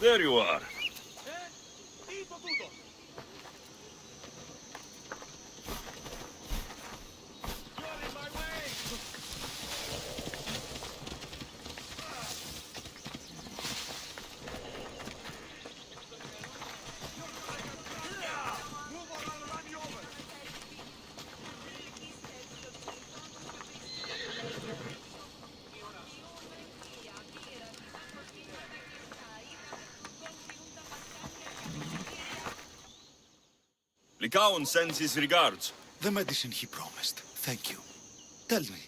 There you are. Lycaon sends his regards. The medicine he promised. Thank you. Tell me,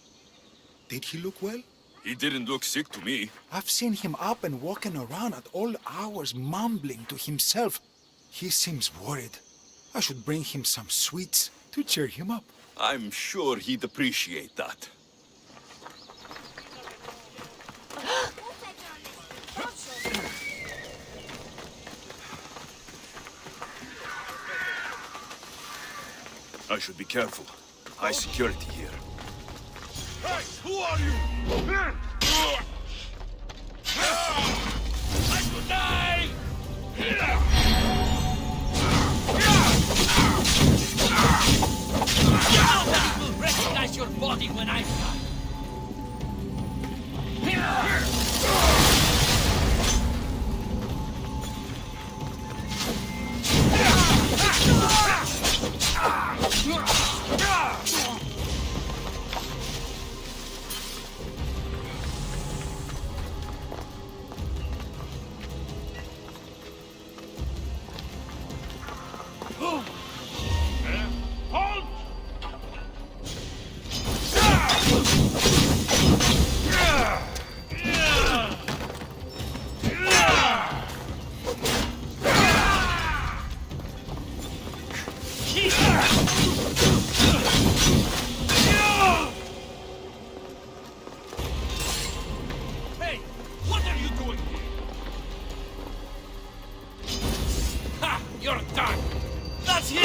did he look well? He didn't look sick to me. I've seen him up and walking around at all hours, mumbling to himself. He seems worried. I should bring him some sweets to cheer him up. I'm sure he'd appreciate that. I should be careful. High security here. Hey, who are you? I could die! Nobody will recognize your body when I'm done. Halt! Hey, what are you doing here? Ha! You're done! That's him!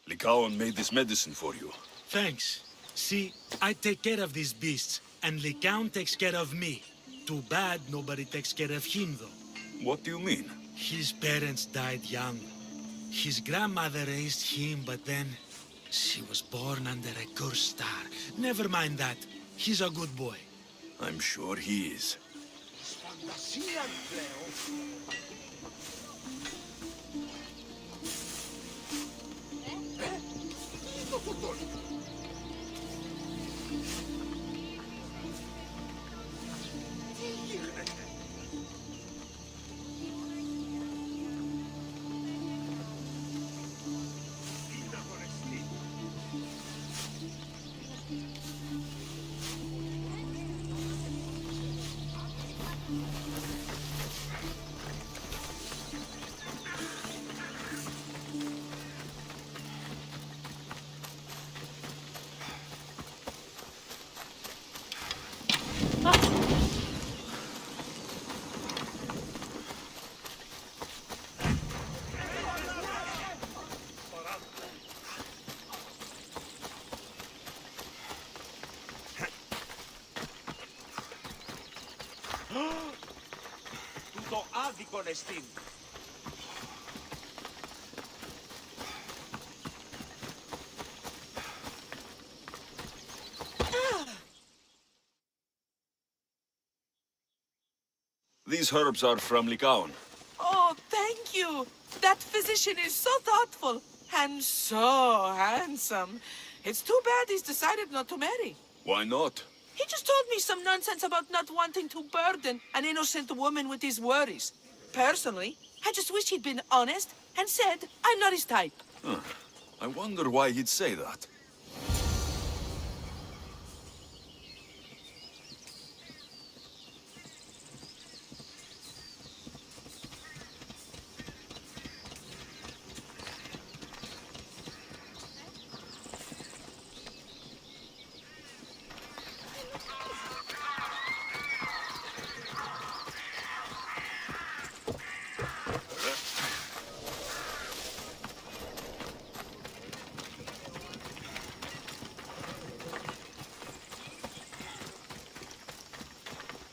Lycaon made this medicine for you. Thanks. See, I take care of these beasts, and Lycaon takes care of me. Too bad nobody takes care of him, though. What do you mean? His parents died young. His grandmother raised him, but then she was born under a cursed star. Never mind that. He's a good boy. I'm sure he is. Celestine. These herbs are from Lycaon. Oh, thank you. That physician is so thoughtful and so handsome. It's too bad he's decided not to marry. Why not? He just told me some nonsense about not wanting to burden an innocent woman with his worries. Personally, I just wish he'd been honest and said I'm not his type. I wonder why he'd say that.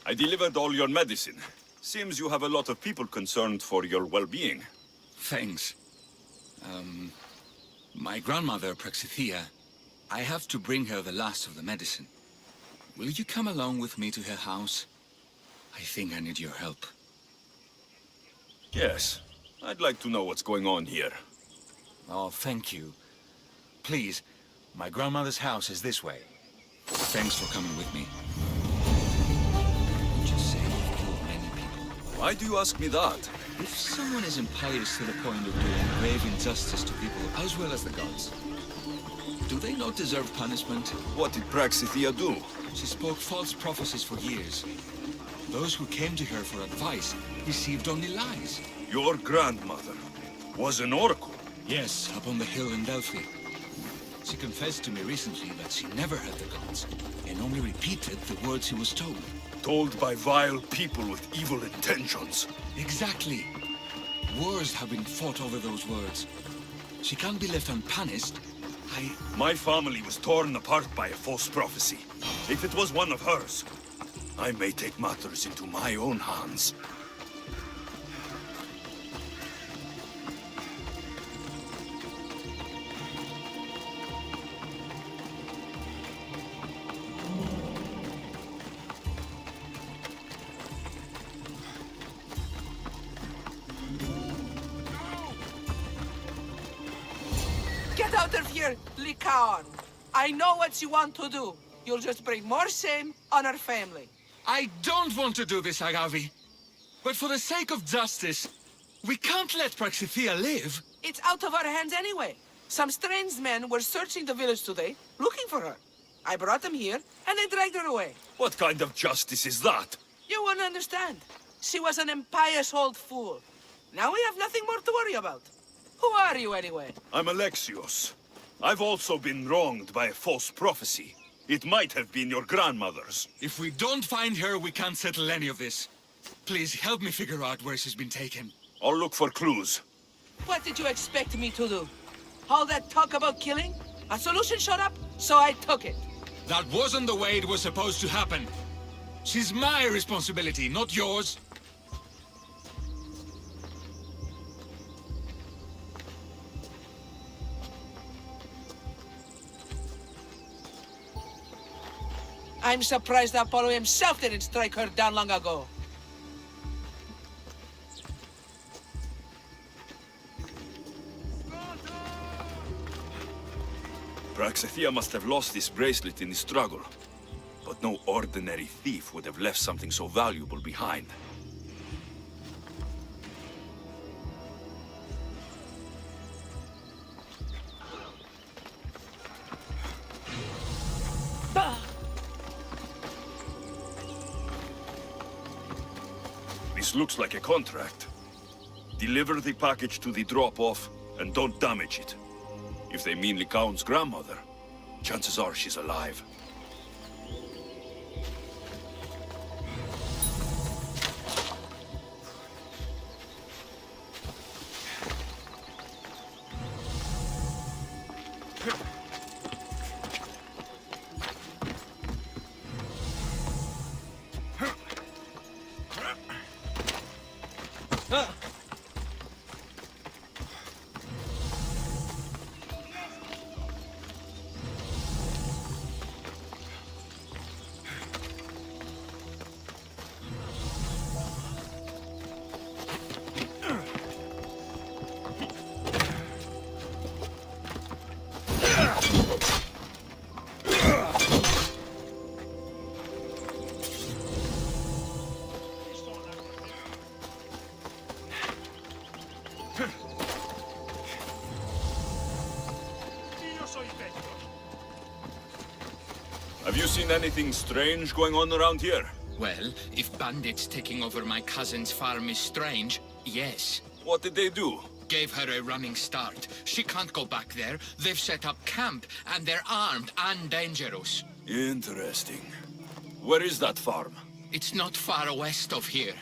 I delivered all your medicine. Seems you have a lot of people concerned for your well-being. Thanks. My grandmother, Praxithea, I have to bring her the last of the medicine. Will you come along with me to her house? I think I need your help. Yes. I'd like to know what's going on here. Oh, thank you. Please, my grandmother's house is this way. Thanks for coming with me. Just say you've killed many people. Why do you ask me that? If someone is impious to the point of doing grave injustice to people as well as the gods, do they not deserve punishment? What did Praxithea do? She spoke false prophecies for years. Those who came to her for advice received only lies. Your grandmother was an oracle. Yes, up on the hill in Delphi. She confessed to me recently that she never heard the gods, and only repeated the words she was told. Told by vile people with evil intentions. Exactly. Wars have been fought over those words. She can't be left unpunished. My family was torn apart by a false prophecy. If it was one of hers, I may take matters into my own hands. Get out of here, Lycaon. I know what you want to do. You'll just bring more shame on our family. I don't want to do this, Agavi. But for the sake of justice, we can't let Praxithea live. It's out of our hands anyway. Some strange men were searching the village today, looking for her. I brought them here, and they dragged her away. What kind of justice is that? You won't understand. She was an impious old fool. Now we have nothing more to worry about. Who are you, anyway? I'm Alexios. I've also been wronged by a false prophecy. It might have been your grandmother's. If we don't find her, we can't settle any of this. Please, help me figure out where she's been taken. I'll look for clues. What did you expect me to do? All that talk about killing? A solution showed up, so I took it. That wasn't the way it was supposed to happen. She's my responsibility, not yours. I'm surprised Apollo himself didn't strike her down long ago. Praxithea must have lost this bracelet in the struggle. But no ordinary thief would have left something so valuable behind. This looks like a contract. Deliver the package to the drop-off and don't damage it. If they mean Lycaon's grandmother, chances are she's alive. Io soy vecchio. Have you seen anything strange going on around here? Well, if bandits taking over my cousin's farm is strange, yes. What did they do? Gave her a running start. She can't go back there. They've set up camp, and they're armed and dangerous. Interesting. Where is that farm? It's not far west of here,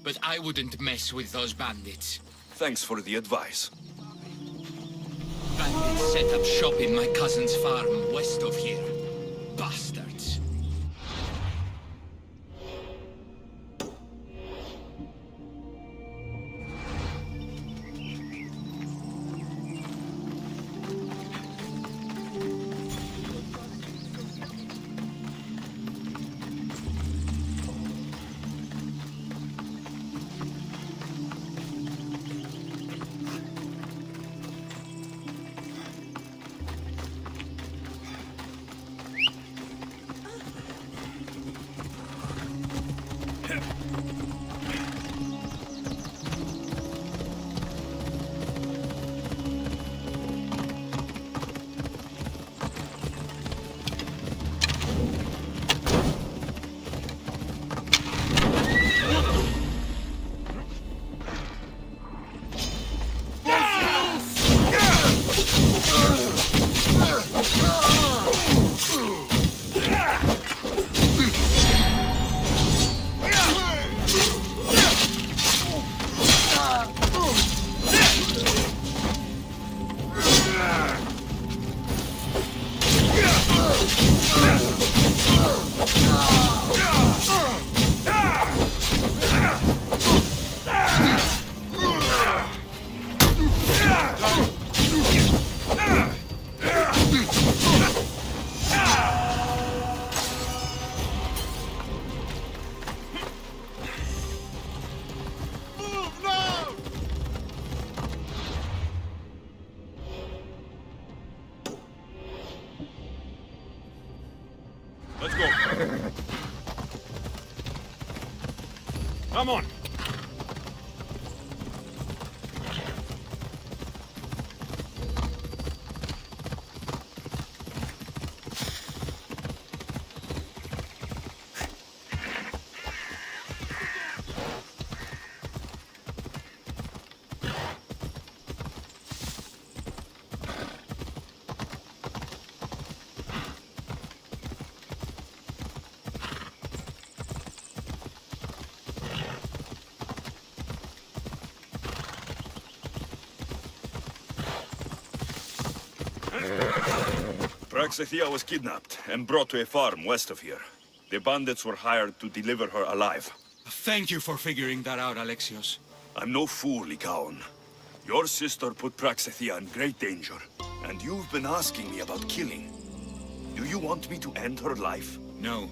but I wouldn't mess with those bandits. Thanks for the advice. Bandits set up shop in my cousin's farm west of here. Bastards. Let's go. Come on. Praxithea was kidnapped and brought to a farm west of here. The bandits were hired to deliver her alive. Thank you for figuring that out, Alexios. I'm no fool, Lycaon. Your sister put Praxithea in great danger, and you've been asking me about killing. Do you want me to end her life? No.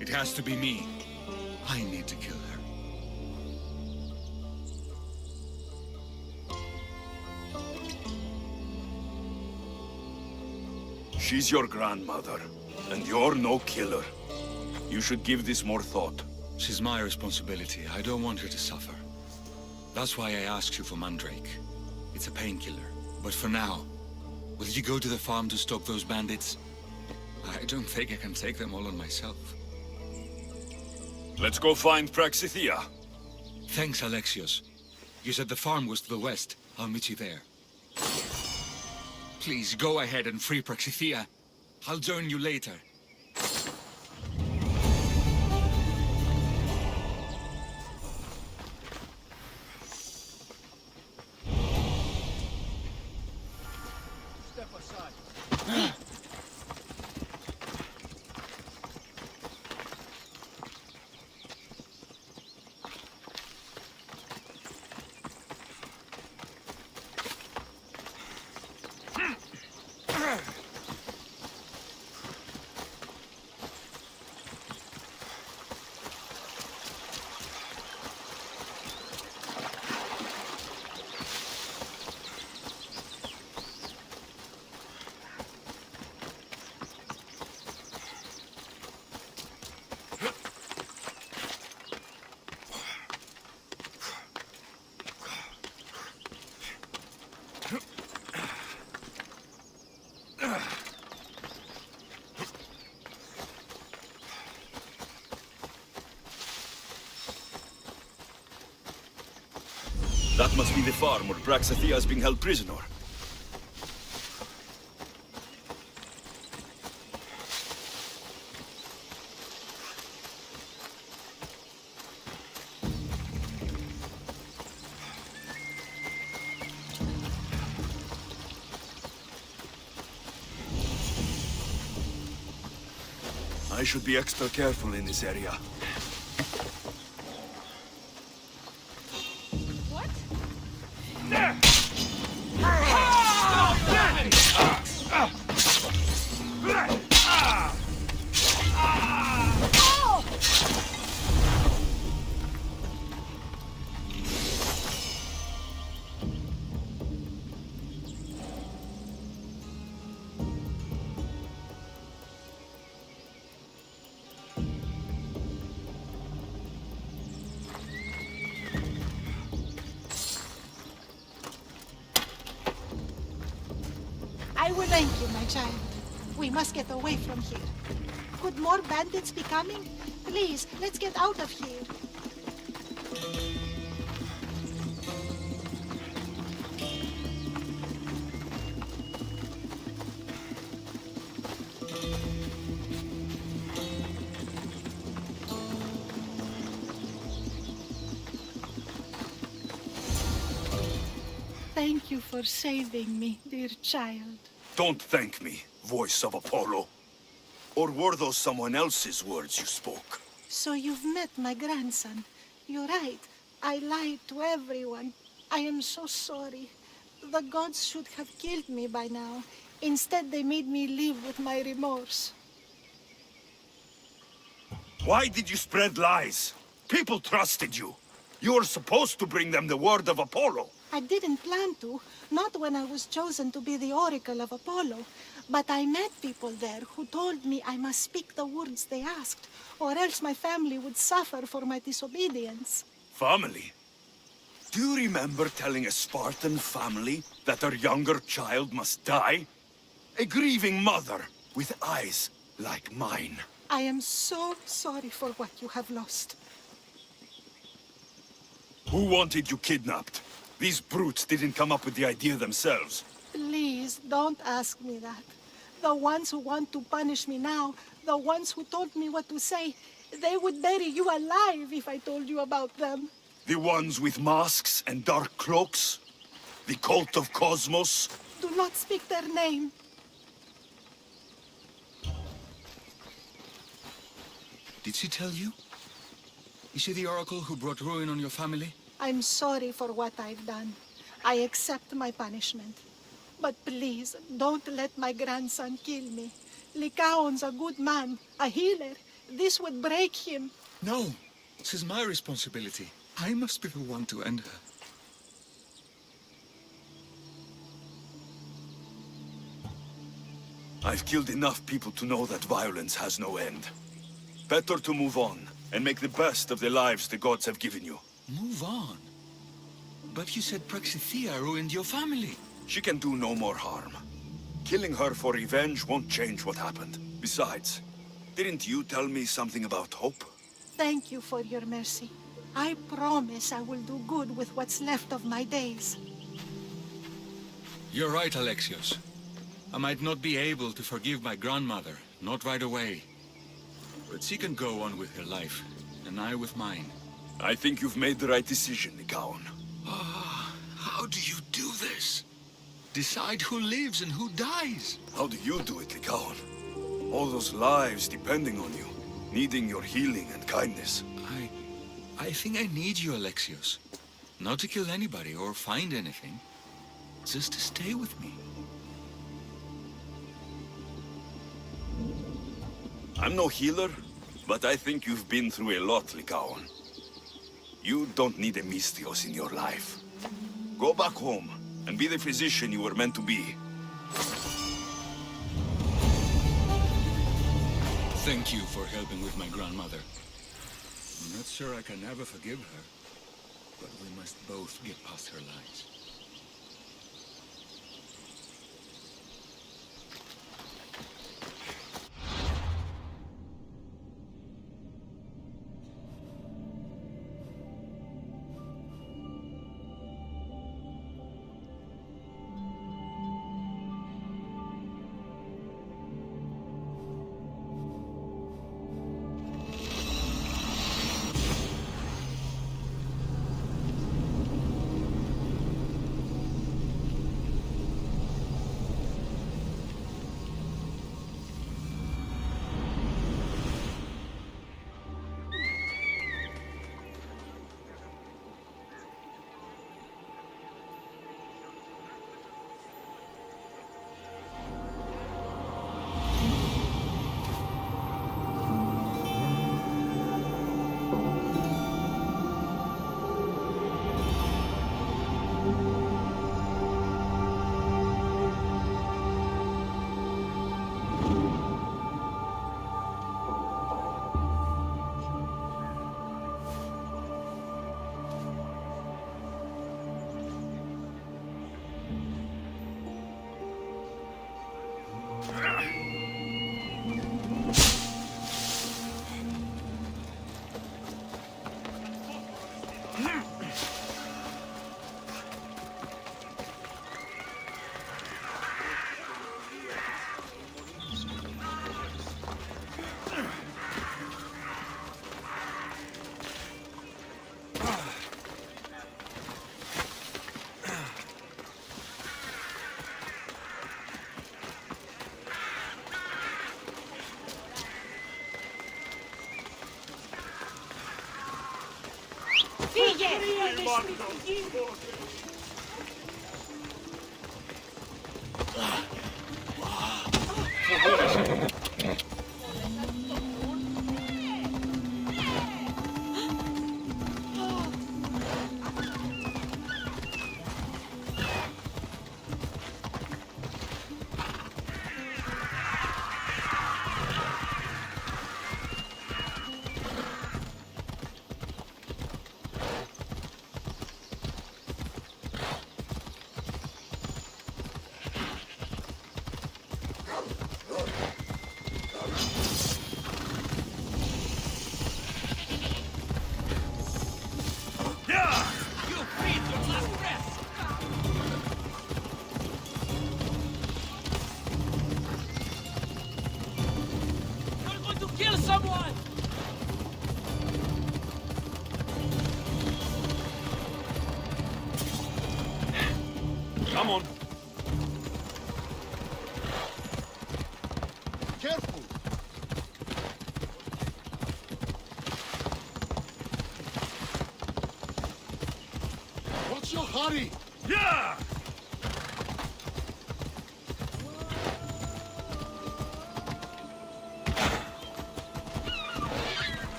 It has to be me. I need to kill her. She's your grandmother, and you're no killer. You should give this more thought. She's my responsibility. I don't want her to suffer. That's why I asked you for Mandrake. It's a painkiller. But for now, will you go to the farm to stop those bandits? I don't think I can take them all on myself. Let's go find Praxithea. Thanks, Alexios. You said the farm was to the west. I'll meet you there. Please, go ahead and free Praxithea. I'll join you later. Step aside. must be the farm where Praxithea is being held prisoner. I should be extra careful in this area. What? I will thank you, my child. We must get away from here. Could more bandits be coming? Please, let's get out of here. Thank you for saving me, dear child. Don't thank me, voice of Apollo. Or were those someone else's words you spoke? So you've met my grandson. You're right. I lied to everyone. I am so sorry. The gods should have killed me by now. Instead, they made me live with my remorse. Why did you spread lies? People trusted you. You were supposed to bring them the word of Apollo. I didn't plan to, not when I was chosen to be the oracle of Apollo. But I met people there who told me I must speak the words they asked, or else my family would suffer for my disobedience. Family? Do you remember telling a Spartan family that their younger child must die? A grieving mother with eyes like mine. I am so sorry for what you have lost. Who wanted you kidnapped? These brutes didn't come up with the idea themselves. Please, don't ask me that. The ones who want to punish me now, the ones who told me what to say, they would bury you alive if I told you about them. The ones with masks and dark cloaks? The cult of Cosmos? Do not speak their name. Did she tell you? Is she the oracle who brought ruin on your family? I'm sorry for what I've done. I accept my punishment. But please, don't let my grandson kill me. Lycaon's a good man, a healer. This would break him. No, this is my responsibility. I must be the one to end her. I've killed enough people to know that violence has no end. Better to move on and make the best of the lives the gods have given you. Move on. But you said Praxithea ruined your family. She can do no more harm. Killing her for revenge won't change what happened. Besides, didn't you tell me something about hope? Thank you for your mercy. I promise I will do good with what's left of my days. You're right, Alexios. I might not be able to forgive my grandmother, not right away. But she can go on with her life, and I with mine. I think you've made the right decision, Lycaon. How do you do this? Decide who lives and who dies. How do you do it, Lycaon? All those lives depending on you, needing your healing and kindness. I think I need you, Alexios. Not to kill anybody or find anything. Just to stay with me. I'm no healer, but I think you've been through a lot, Lycaon. You don't need a Misthios in your life. Go back home and be the physician you were meant to be. Thank you for helping with my grandmother. I'm not sure I can ever forgive her, but we must both get past her lies. You breathe your last breath! You're going to kill someone! Come on. Careful! What's your hurry? Yeah!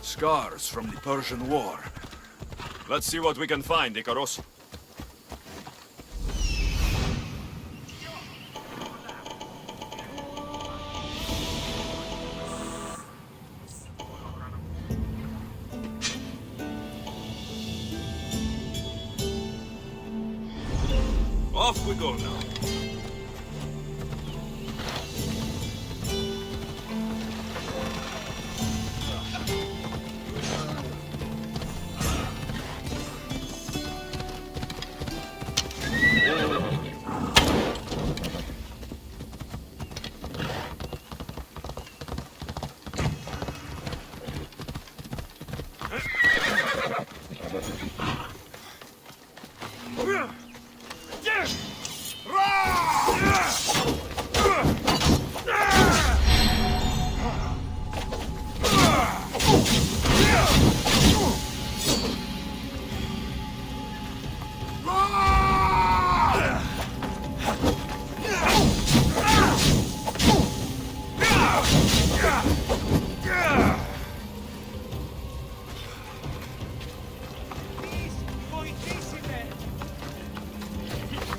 Scars from the Persian War. Let's see what we can find, Icaros. Off we go now.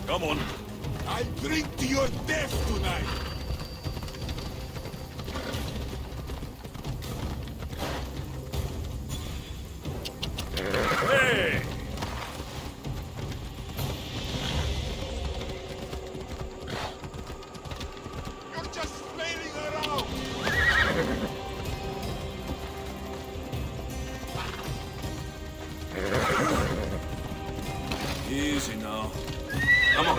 Come on. I'll drink to your death tonight! Hey! You're just flailing around! Easy now. Come on.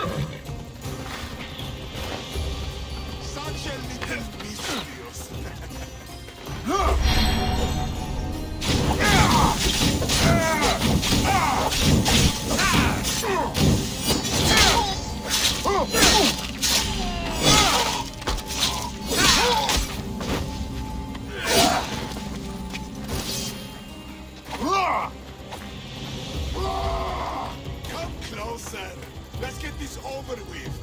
Such a little mischievous. Come closer. Let's get this over with.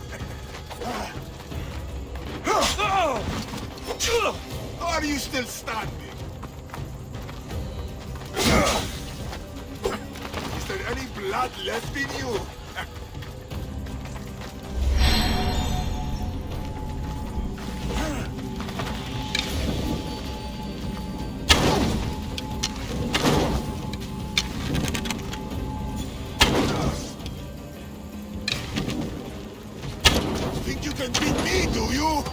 Are you still standing? Is there any blood left in you? think you can beat me, do you?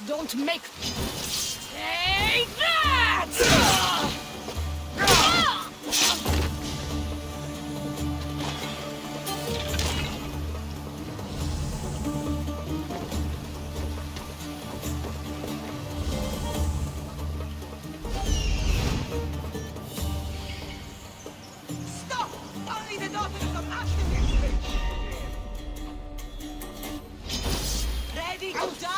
Don't make... Take that! Stop! Only the daughters of activists! Ready to die!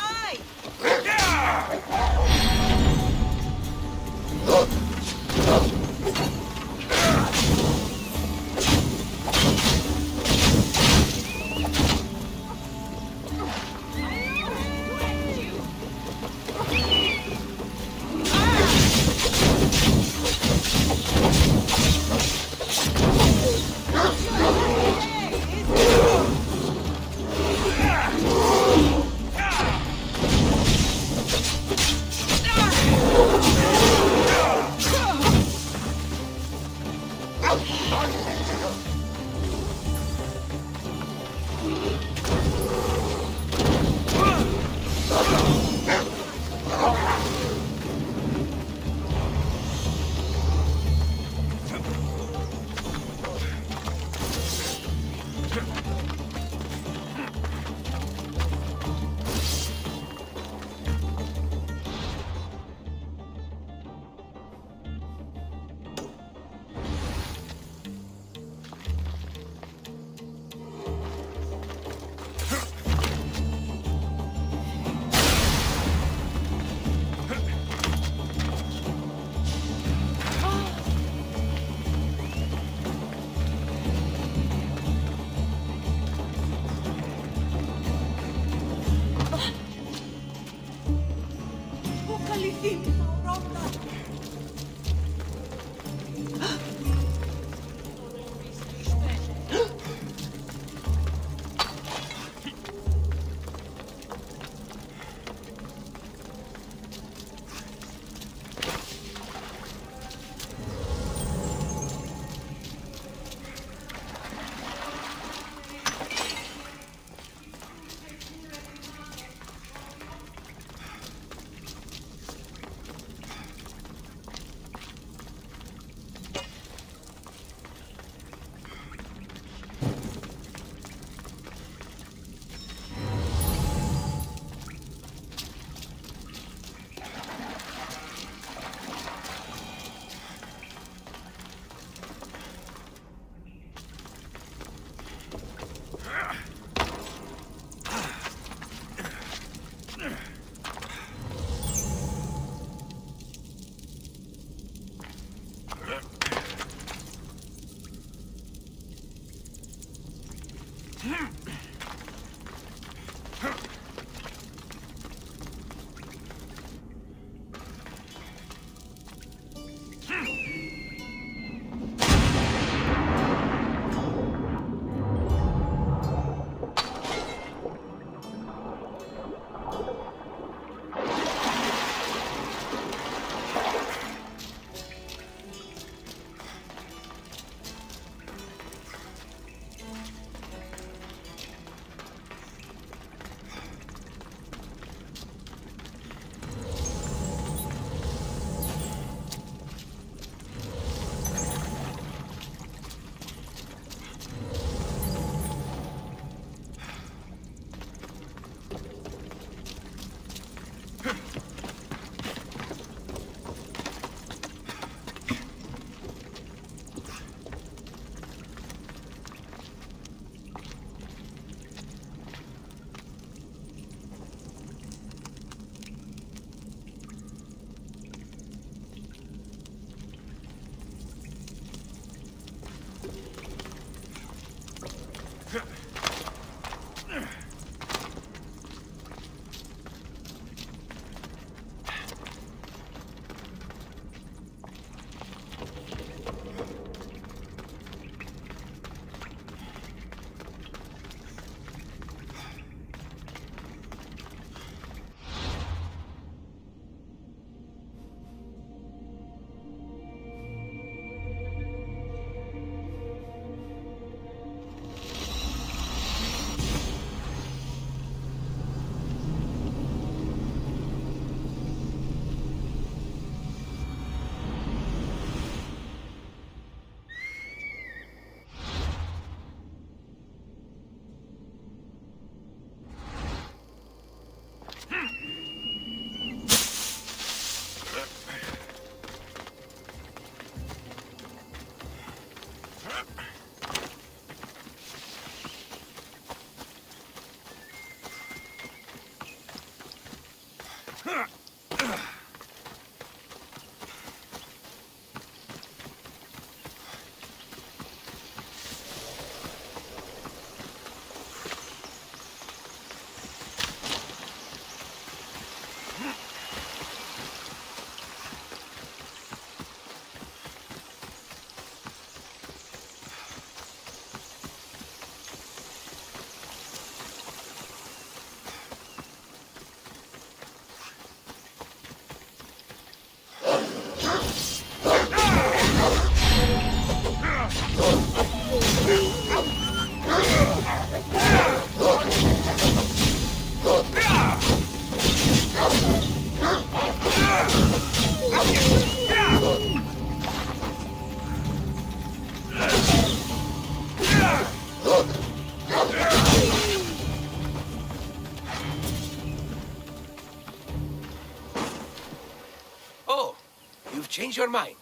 Change your mind.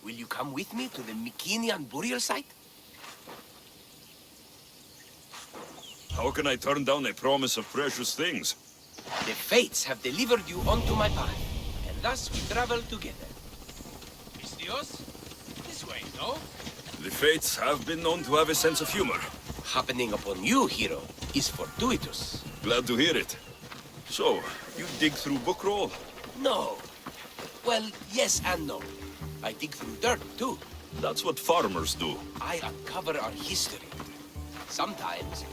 Will you come with me to the Mycenaean burial site? How can I turn down a promise of precious things? The fates have delivered you onto my path, and thus we travel together. Mistios? This way, no? The fates have been known to have a sense of humor. Happening upon you, hero, is fortuitous. Glad to hear it. So, you dig through bookroll? No, Well, yes and no. I dig through dirt, too. That's what farmers do. I uncover our history. Sometimes,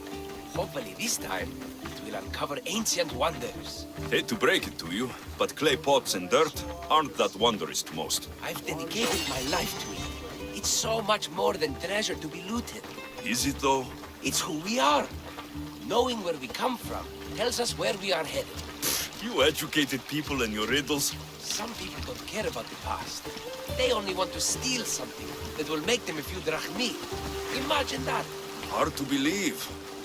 hopefully this time, it will uncover ancient wonders. Hate to break it to you, but clay pots and dirt aren't that wondrous to most. I've dedicated my life to it. It's so much more than treasure to be looted. Is it though? It's who we are. Knowing where we come from tells us where we are headed. You educated people and your riddles. Some people don't care about the past. They only want to steal something that will make them a few drachmi. Imagine that. Hard to believe.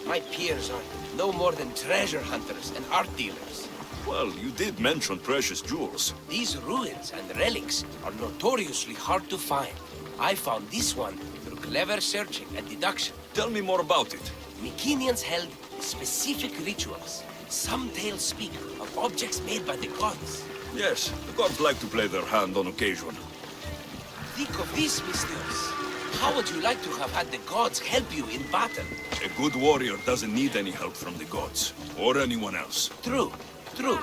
My peers are no more than treasure hunters and art dealers. Well, you did mention precious jewels. These ruins and relics are notoriously hard to find. I found this one through clever searching and deduction. Tell me more about it. Mycenaeans held specific rituals. Some tales speak of objects made by the gods. Yes, the gods like to play their hand on occasion. Think of this, Mystios. How would you like to have had the gods help you in battle? A good warrior doesn't need any help from the gods, or anyone else. True, true.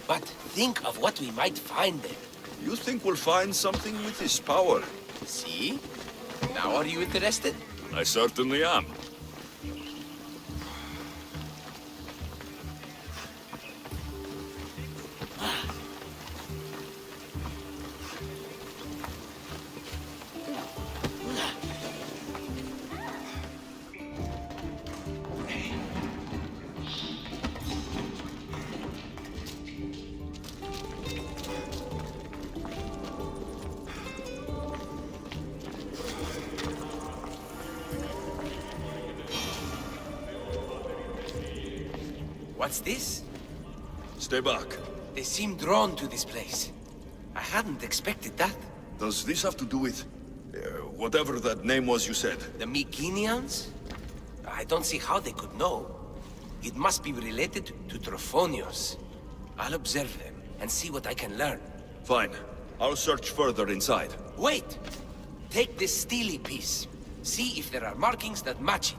But think of what we might find there. You think we'll find something with this power? See? Now are you interested? I certainly am. What's this? Stay back. They seem drawn to this place. I hadn't expected that. Does this have to do with... whatever that name was you said? The Mycenaeans? I don't see how they could know. It must be related to Trophonios. I'll observe them and see what I can learn. Fine. I'll search further inside. Wait! Take this steely piece. See if there are markings that match it.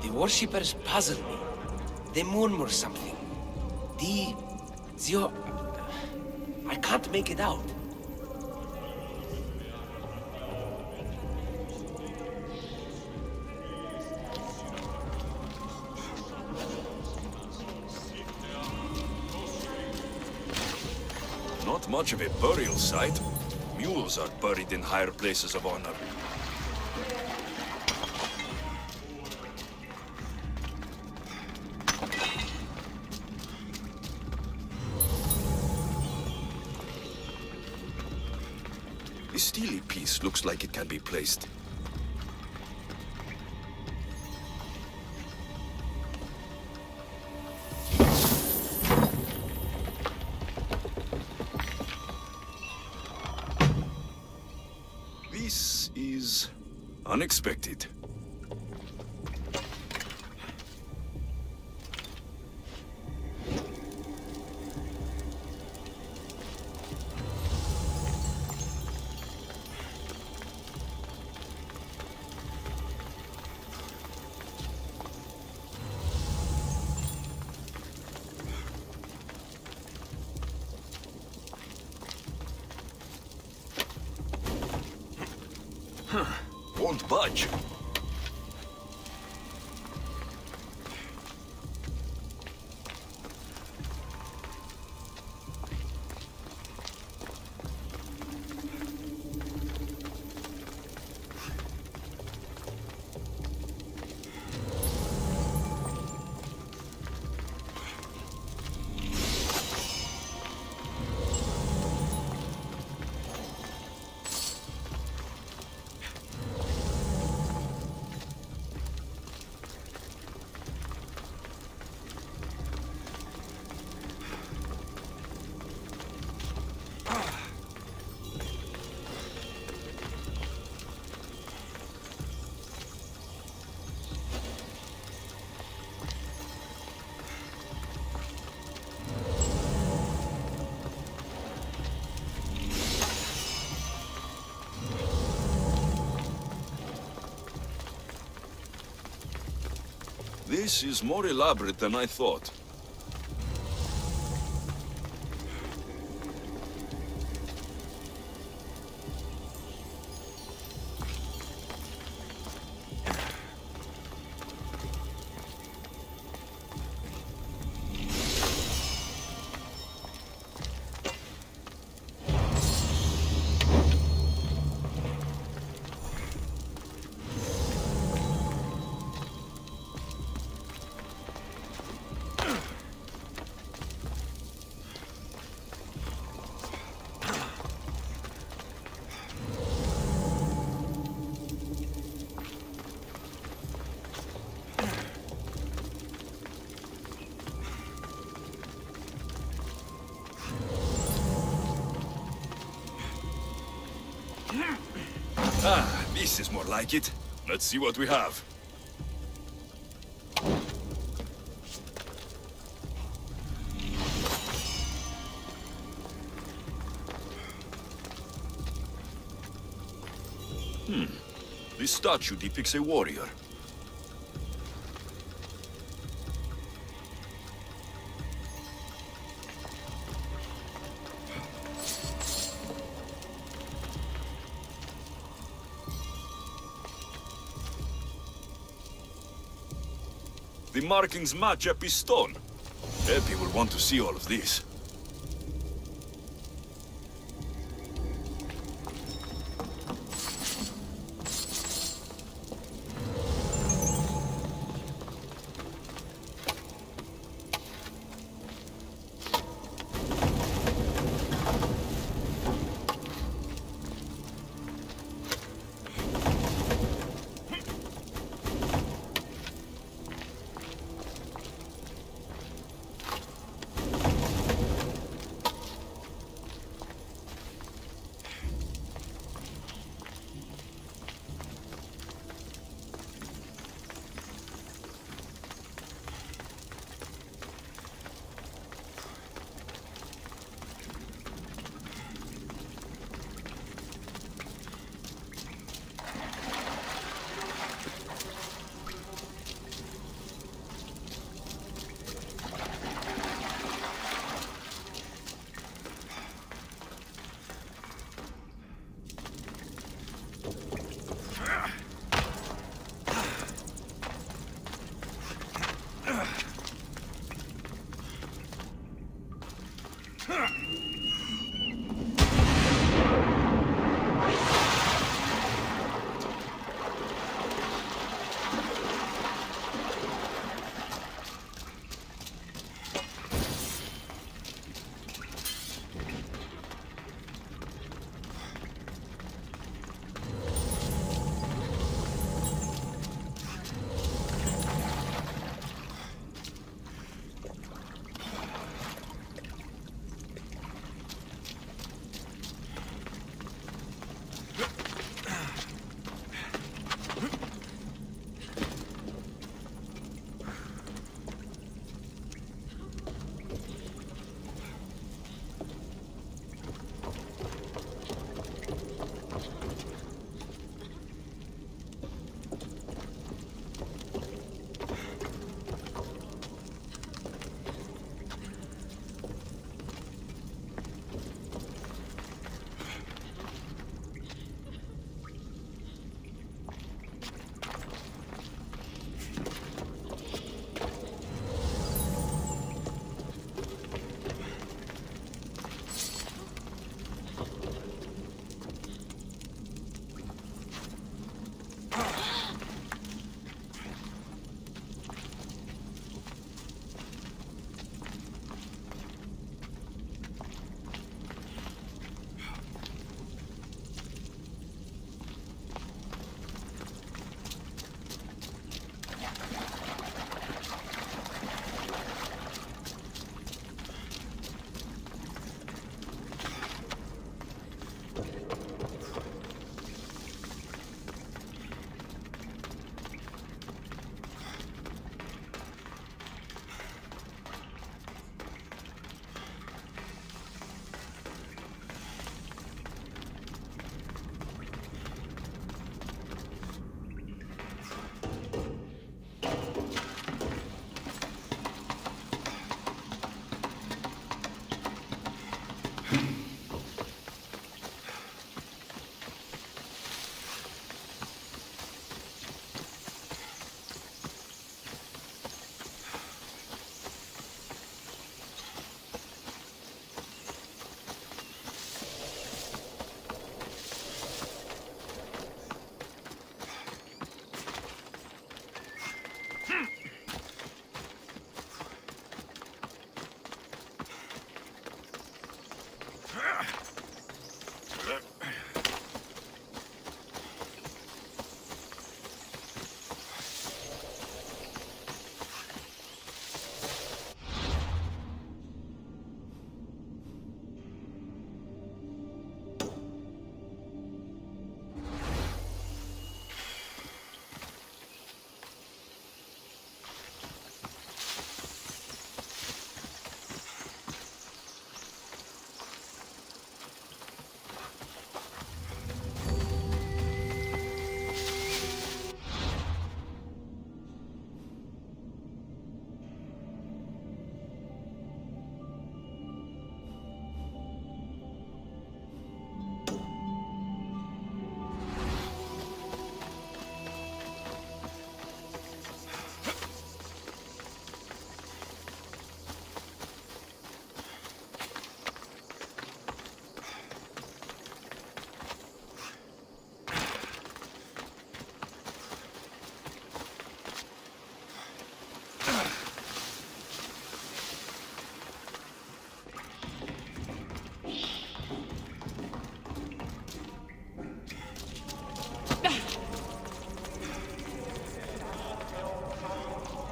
The worshippers puzzle me. They murmur something. Zio... I can't make it out. Not much of a burial site. Mules are buried in higher places of honor. The steely piece looks like it can be placed. This is unexpected. Won't budge. This is more elaborate than I thought. Ah, this is more like it. Let's see what we have. This statue depicts a warrior. The markings match a piston. Epi will want to see all of this.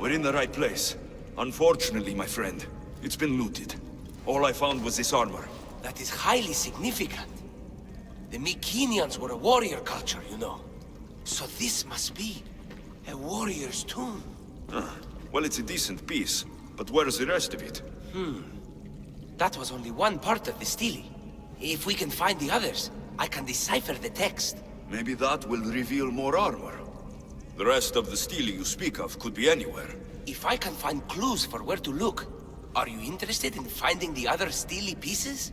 We're in the right place. Unfortunately, my friend, it's been looted. All I found was this armor. That is highly significant. The Mycenaeans were a warrior culture, you know. So this must be a warrior's tomb. Well, it's a decent piece, but where's the rest of it? That was only one part of the stele. If we can find the others, I can decipher the text. Maybe that will reveal more armor. The rest of the stele you speak of could be anywhere. If I can find clues for where to look, are you interested in finding the other stele pieces?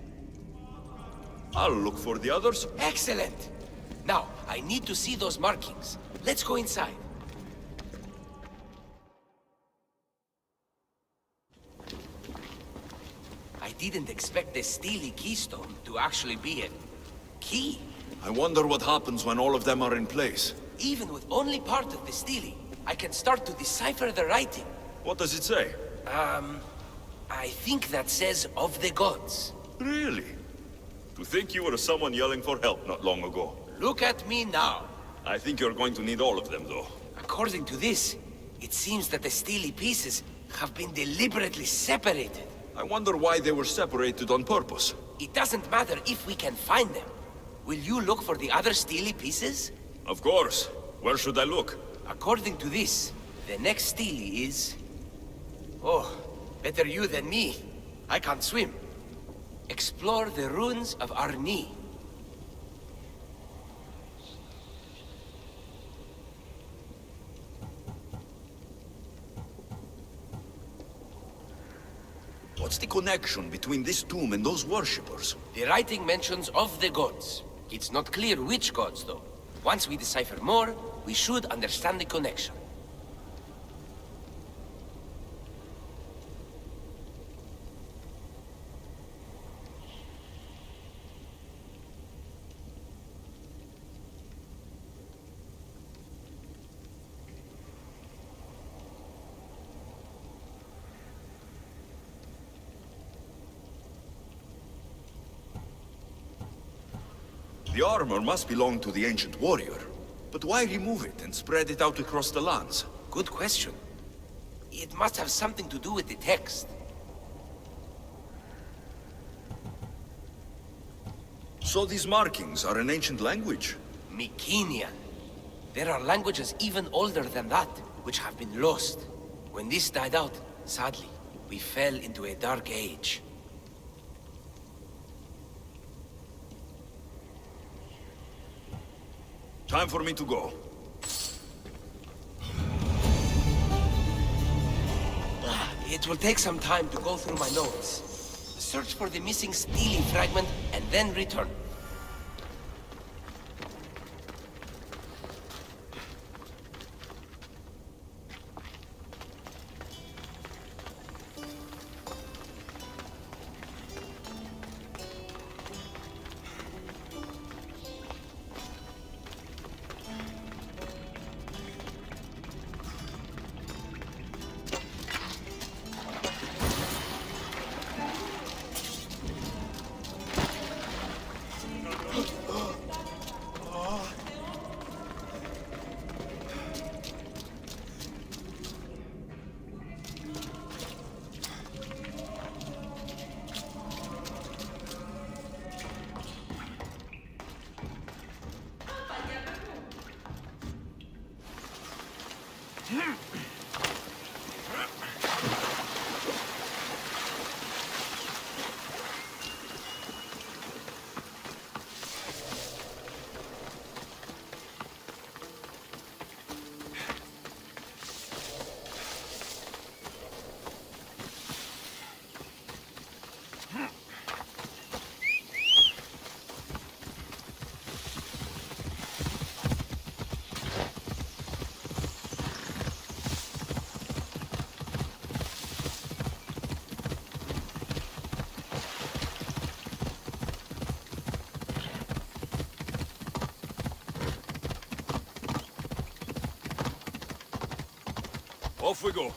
I'll look for the others. Excellent! Now, I need to see those markings. Let's go inside. I didn't expect the stele keystone to actually be a key. I wonder what happens when all of them are in place. Even with only part of the stele, I can start to decipher the writing. What does it say? I think that says of the gods. Really? To think you were someone yelling for help not long ago. Look at me now. I think you're going to need all of them, though. According to this, it seems that the stele pieces have been deliberately separated. I wonder why they were separated on purpose. It doesn't matter if we can find them. Will you look for the other stele pieces? Of course. Where should I look? According to this, the next stele is... Oh, better you than me. I can't swim. Explore the ruins of Arni. What's the connection between this tomb and those worshippers? The writing mentions of the gods. It's not clear which gods, though. Once we decipher more, we should understand the connection. The armor must belong to the ancient warrior. But why remove it and spread it out across the lands? Good question. It must have something to do with the text. So these markings are an ancient language? Mycenaean. There are languages even older than that, which have been lost. When this died out, sadly, we fell into a dark age. Time for me to go. It will take some time to go through my notes. Search for the missing stele fragment and then return. Off we go.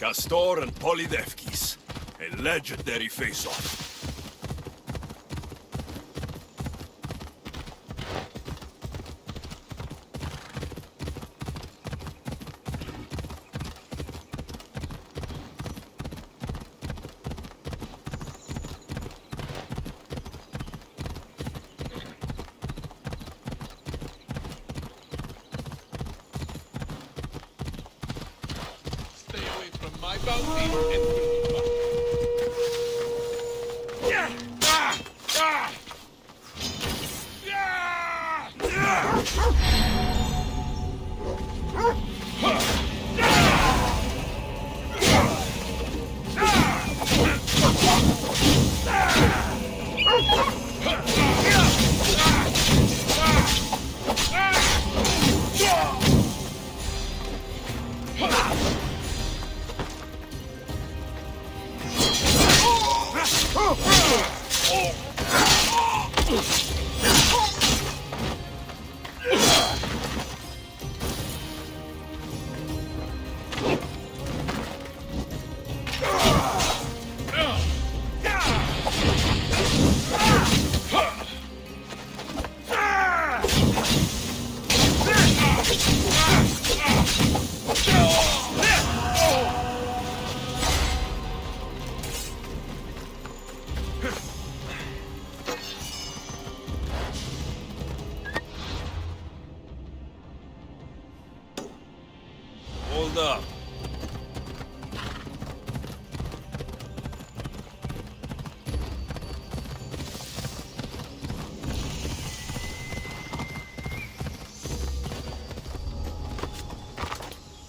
Castor and Polydevkis. A legendary face-off.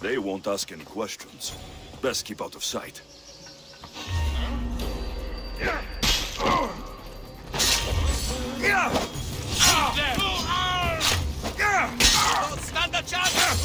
They won't ask any questions. Best keep out of sight. Don't stand a chance!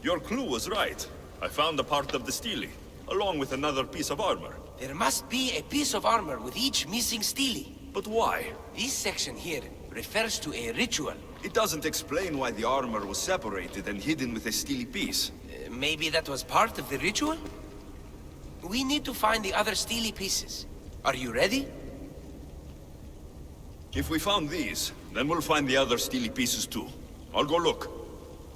Your clue was right. I found a part of the stele, along with another piece of armor. There must be a piece of armor with each missing stele. But why? This section here refers to a ritual. It doesn't explain why the armor was separated and hidden with a steely piece. Maybe that was part of the ritual? We need to find the other steely pieces. Are you ready? If we found these, then we'll find the other steely pieces too. I'll go look.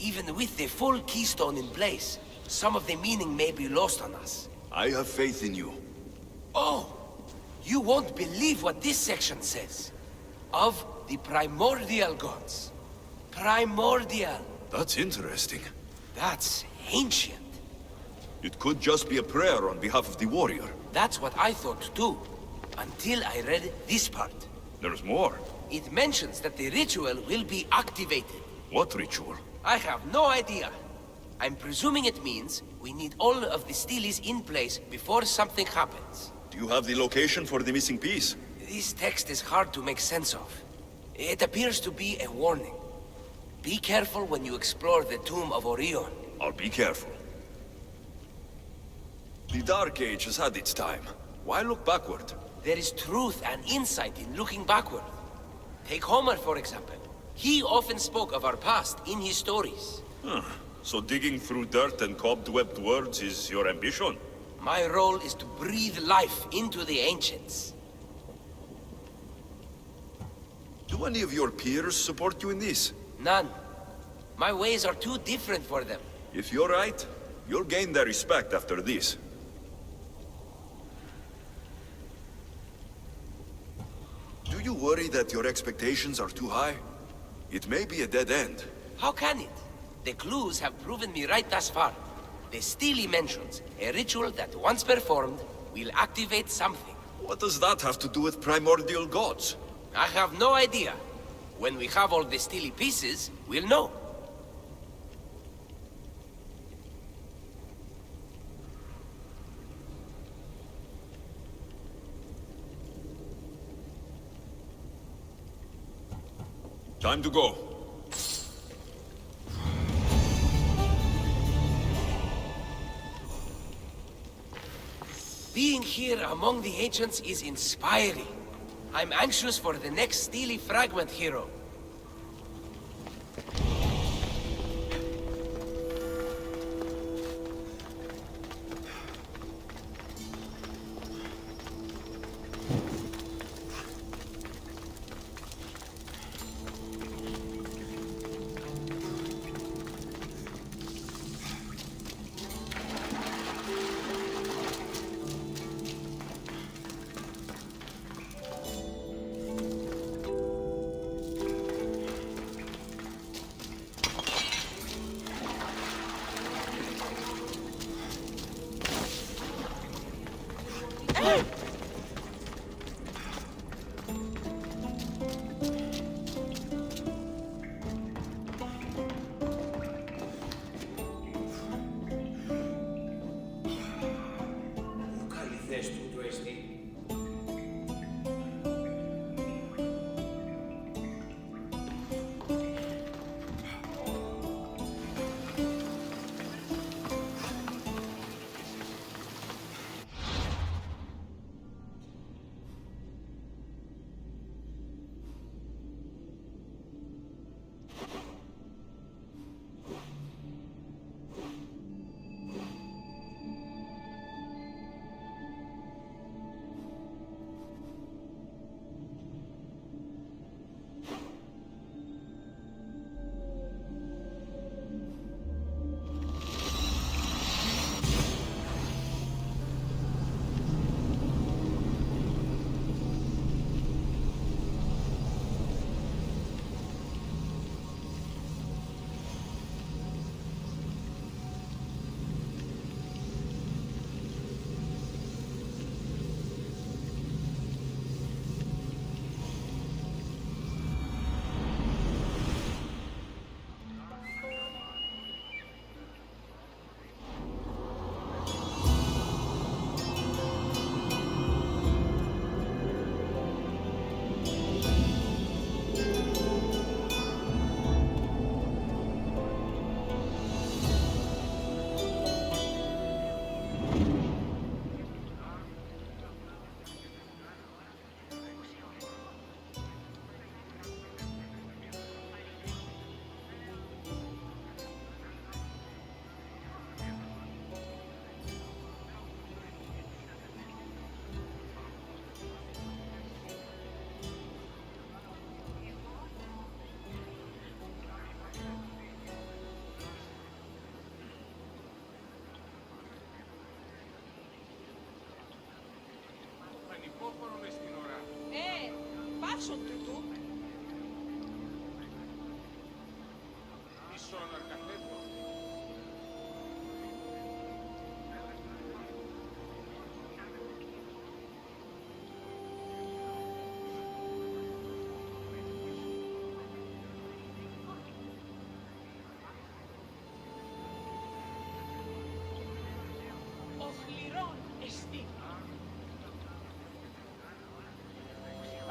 Even with the full keystone in place, some of the meaning may be lost on us. I have faith in you. Oh! You won't believe what this section says. Of the primordial gods. Primordial. That's interesting. That's ancient. It could just be a prayer on behalf of the warrior. That's what I thought too. Until I read this part. There's more. It mentions that the ritual will be activated. What ritual? I have no idea. I'm presuming it means we need all of the steelies in place before something happens. Do you have the location for the missing piece? This text is hard to make sense of. It appears to be a warning. Be careful when you explore the tomb of Orion. I'll be careful. The Dark Age has had its time. Why look backward? There is truth and insight in looking backward. Take Homer, for example. He often spoke of our past in his stories. So digging through dirt and cobwebbed words is your ambition? My role is to breathe life into the ancients. Do any of your peers support you in this? None. My ways are too different for them. If you're right, you'll gain their respect after this. Do you worry that your expectations are too high? It may be a dead end. How can it? The clues have proven me right thus far. The Steely mentions a ritual that once performed will activate something. What does that have to do with primordial gods? I have no idea. When we have all the Steely pieces, we'll know. Time to go. Being here among the ancients is inspiring. I'm anxious for the next Steely fragment, hero.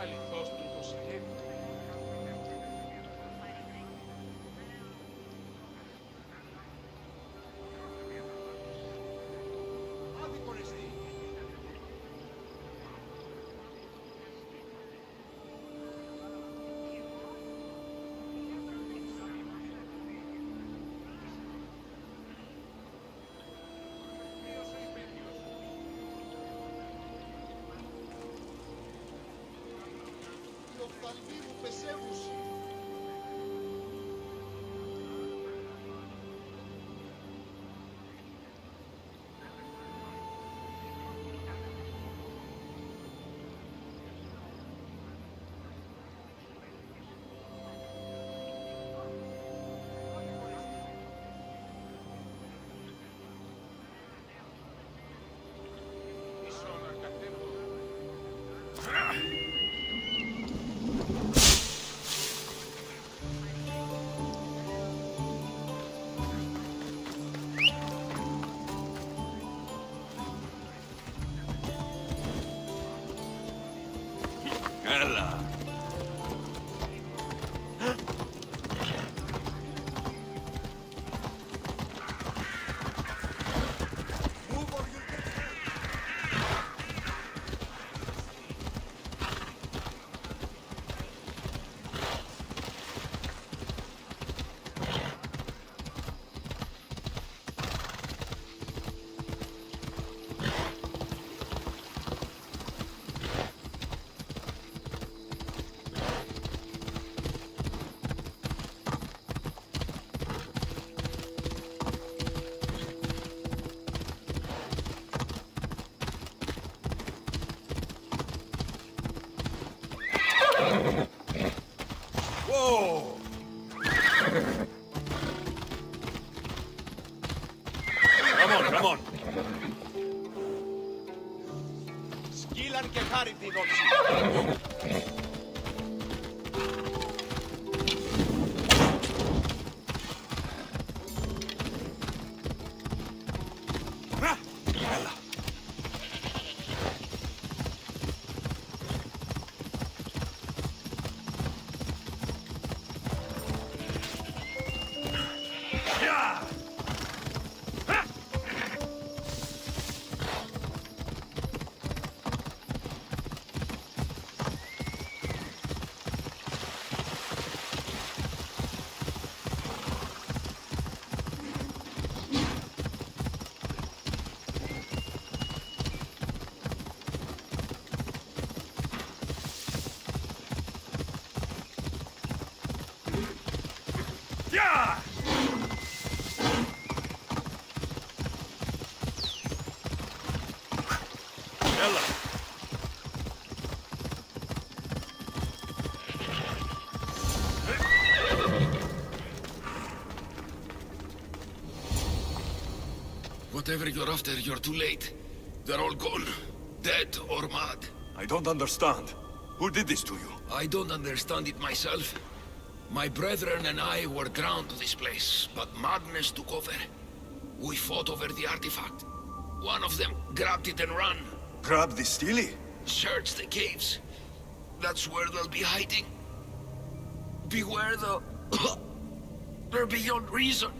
Αληθώς του το σχέδιο. Άδικον εστί. Έλα. Whoa! Come on. Σκύλαν και χάρη την όψη. Whatever you're after, you're too late. They're all gone. Dead or mad. I don't understand. Who did this to you? I don't understand it myself. My brethren and I were drawn to this place, but madness took over. We fought over the artifact. One of them grabbed it and ran. Grab the Steely? Search the caves. That's where they'll be hiding. Beware though. They're beyond reason.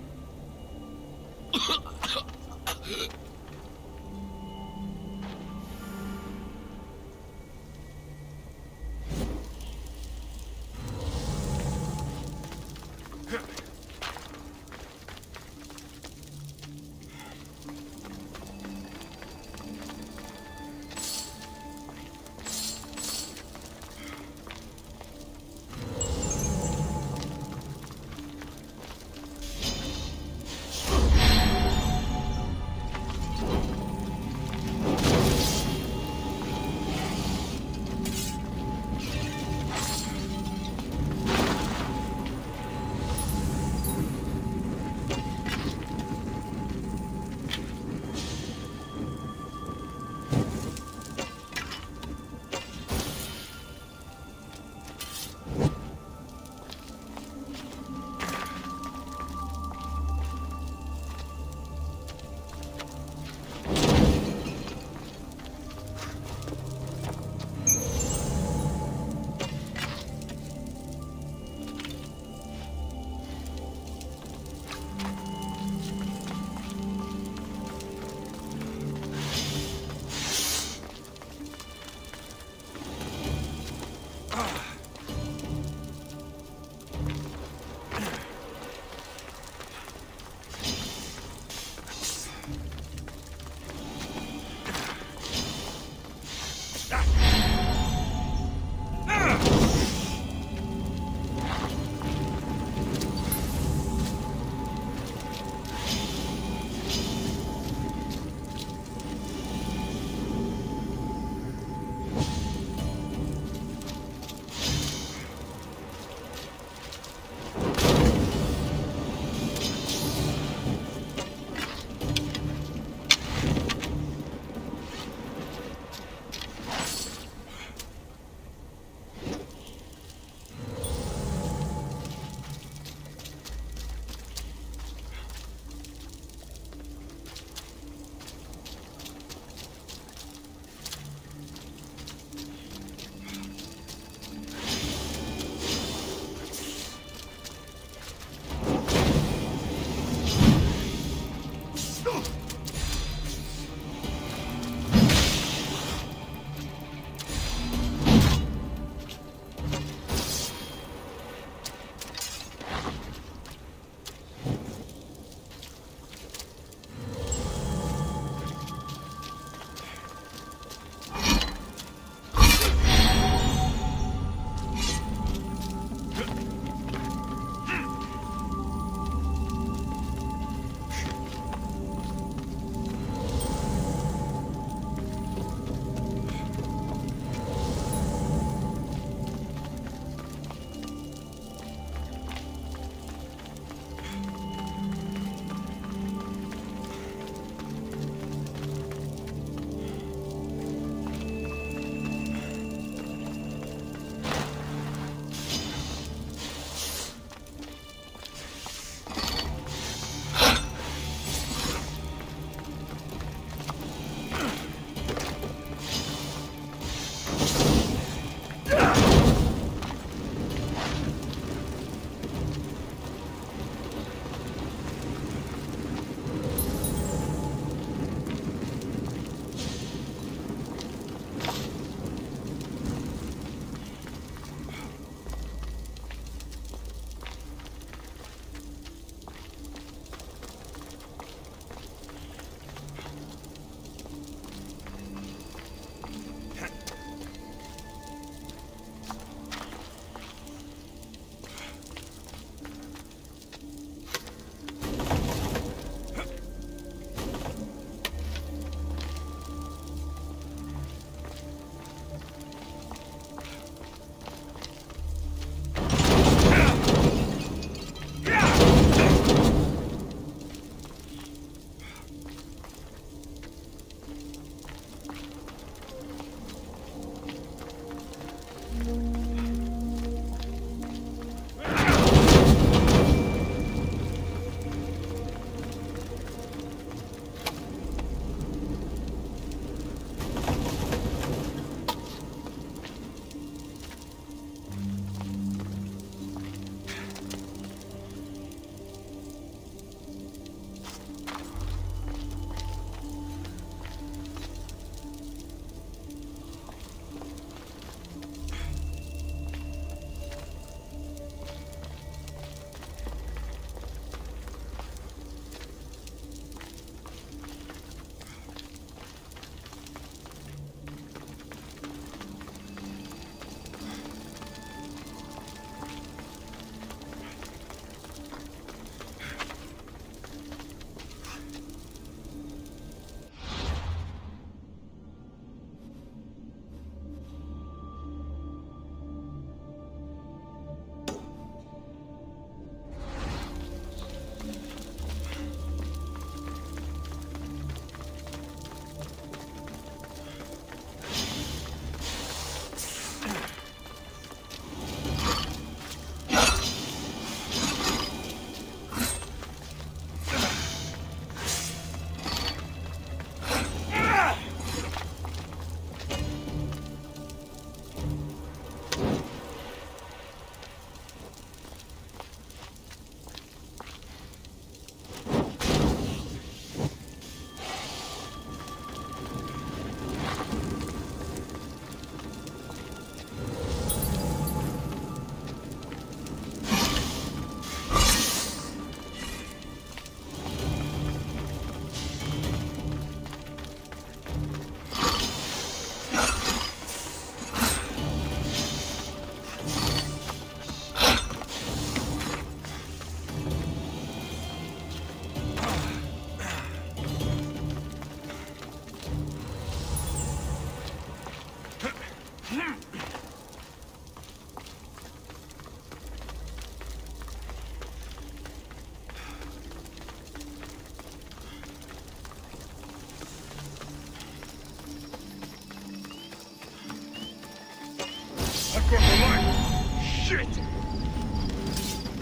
I've got the light! Shit!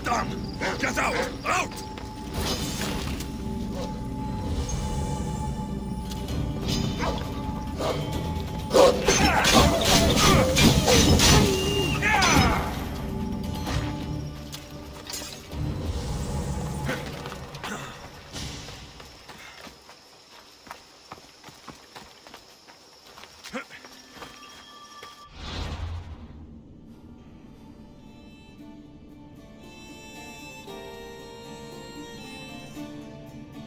Done! Get out! Out!